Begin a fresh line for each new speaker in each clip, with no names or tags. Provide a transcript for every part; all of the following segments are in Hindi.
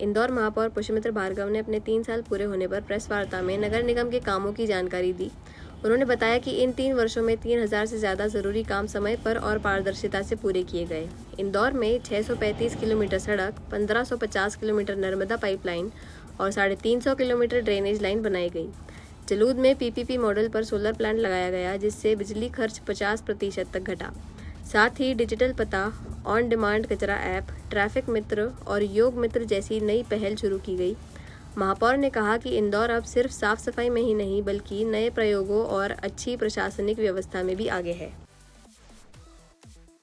इंदौर महापौर पुष्यमित्र भार्गव ने अपने 3 साल पूरे होने पर प्रेस वार्ता में नगर निगम के कामों की जानकारी दी। उन्होंने बताया कि इन 3 वर्षों में 3000 से ज़्यादा ज़रूरी काम समय पर और पारदर्शिता से पूरे किए गए। इंदौर में 635 किलोमीटर सड़क, 1550 किलोमीटर नर्मदा पाइपलाइन और 350 किलोमीटर ड्रेनेज लाइन बनाई गई। जलूद में पीपीपी मॉडल पर सोलर प्लांट लगाया गया, जिससे बिजली खर्च 50% तक घटा। साथ ही डिजिटल पता, ऑन डिमांड कचरा ऐप, ट्रैफिक मित्र और योग मित्र जैसी नई पहल शुरू की गई। महापौर ने कहा कि इंदौर अब सिर्फ साफ सफाई में ही नहीं बल्कि नए प्रयोगों और अच्छी प्रशासनिक व्यवस्था में भी आगे है।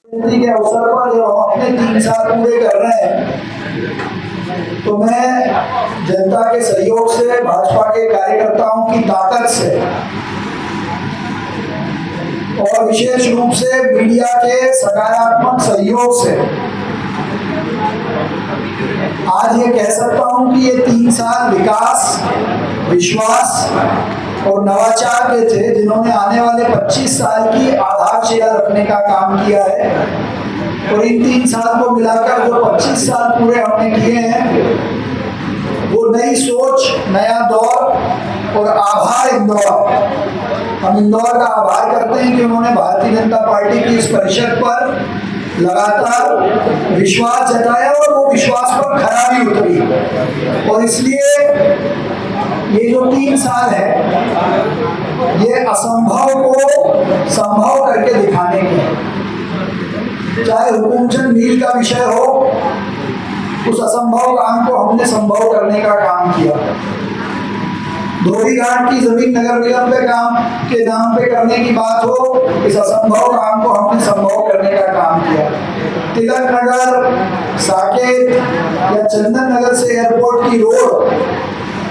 के अवसर पर जब हम अपने 3 साल पूरे कर रहे हैं तो मैं जनता के सहयोग से, भाजपा के कार्यकर्ताओं की ताकत से और विशेष रूप से मीडिया के सकारात्मक सहयोग से आज ये कह सकता हूं कि ये 3 साल विकास, विश्वास और नवाचार के थे, जिन्होंने आने वाले 25 साल की आधारशिला रखने का काम किया है। और इन 3 साल को मिलाकर जो 25 साल पूरे हमने किए हैं, वो नई सोच, नया दौर और आभार इंदौर। हम इंदौर का आभार करते हैं कि उन्होंने भारतीय जनता पार्टी की इस परिषद पर लगातार विश्वास जताया और वो विश्वास पर खरा भी उतरी। और इसलिए ये जो 3 साल है, ये असंभव को संभव करके दिखाने के, चाहे हुकुमचंद मील का विषय हो, उस असंभव काम को हमने संभव करने का काम किया। धोबी घाट की जमीन नगर निगम पे काम के नाम पे करने की बात हो, इस असंभव काम को हमने संभव करने का काम किया। तिलक नगर, साकेत या चंदन नगर से एयरपोर्ट की रोड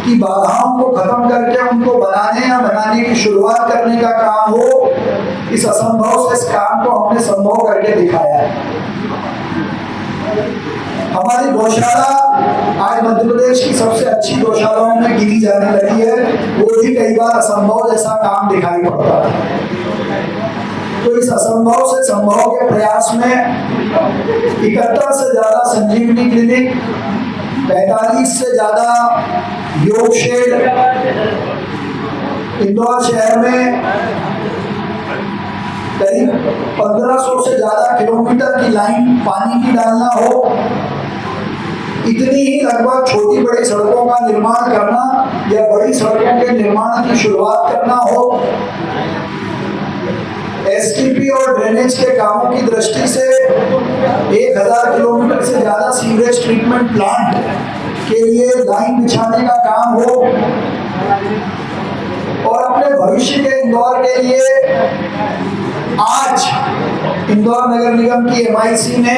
की बाधाओं को खत्म करके उनको बनाने की शुरुआत करने का काम हो, इस असंभव से इस काम को हमने संभव करके दिखाया है। हमारी गौशाला आज मध्य प्रदेश की सबसे अच्छी गौशालाओं में गिनी जाने लगी है, वो भी कई बार असंभव जैसा काम दिखाई पड़ता है। तो इस असंभव से संभव के प्रयास में 71 से ज्यादा संजीवनी क्लिनिक, 45 से ज्यादा योग शेड, इंदौर शहर में करीब 1500 से ज्यादा किलोमीटर की लाइन पानी की डालना हो, इतनी ही लगभग छोटी बड़ी सड़कों का निर्माण करना या बड़ी सड़कों के निर्माण की शुरुआत करना हो, एसटीपी और ड्रेनेज के कामों की दृष्टि से 1000 किलोमीटर से ज्यादा सीवरेज ट्रीटमेंट प्लांट के लिए लाइन बिछाने का काम हो, और अपने भविष्य के इंदौर के लिए आज इंदौर नगर निगम की एमआईसी ने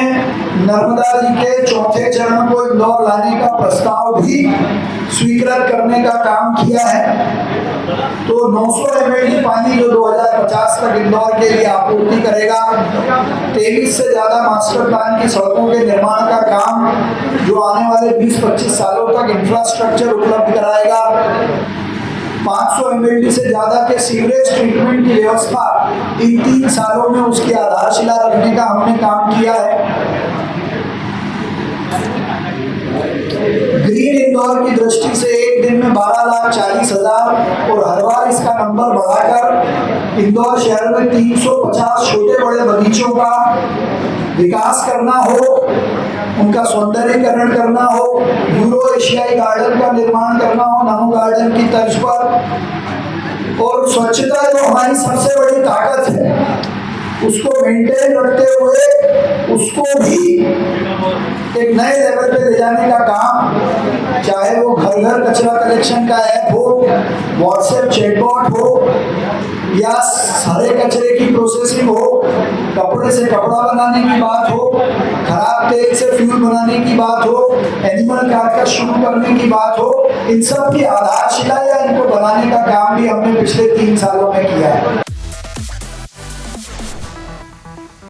नर्मदा जी के 4थे चरण को इंदौर लाने का प्रस्ताव भी स्वीकृत करने का काम किया है। तो 900 एमएलडी पानी जो 2050 तक इंदौर के लिए आपूर्ति करेगा, 23 से ज्यादा मास्टर प्लान की सड़कों के निर्माण का काम जो आने वाले 20-25 सालों तक इंफ्रास्ट्रक्चर उपलब्ध कराएगा, 500 एमएलडी से ज्यादा के सीवरेज ट्रीटमेंट की व्यवस्था इन 3 सालों में उसकी आधारशिला रखने का हमने काम किया है। ग्रीन इंदौर की दृष्टि से एक दिन में 12,40,000 और हर बार इसका नंबर बढ़ाकर इंदौर शहर में 350 छोटे बड़े बगीचों का विकास करना हो, उनका सौंदर्यीकरण करना हो, यूरो एशियाई गार्डन का निर्माण करना हो नमो गार्डन की तर्ज पर, और स्वच्छता जो हमारी सबसे बड़ी ताकत है उसको मेंटेन रखते हुए उसको भी एक नए लेवल पे ले जाने का काम, चाहे वो घर घर कचरा कलेक्शन का ऐप हो, व्हाट्सएप चैटबॉट हो, या सारे कचरे की प्रोसेसिंग हो, कपड़े से कपड़ा बनाने की बात हो, खराब तेल से फ्यूल बनाने की बात हो, एनिमल कार्कस शुरू करने की बात हो, इन सब की आधारशिला या इनको बनाने का काम भी हमने पिछले 3 सालों में किया है।